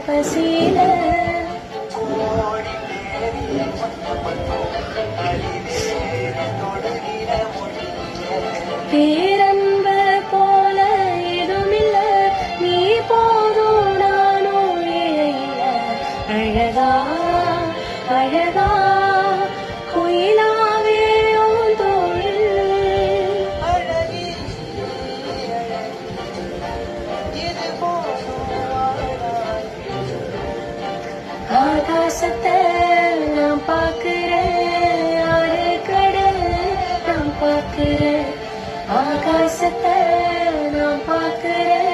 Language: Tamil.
பசியில பேரன்ப போல எதுமில்ல நீ போதும் நானும் இழையில அழகா அழகா குயிலாவே உன் தோழில் ஆகாசத்தை நான் பார்க்கிறேன் ஆறு கடல் நான் பார்க்கிறேன் ஆகாசத்தை நான் பார்க்கிறேன்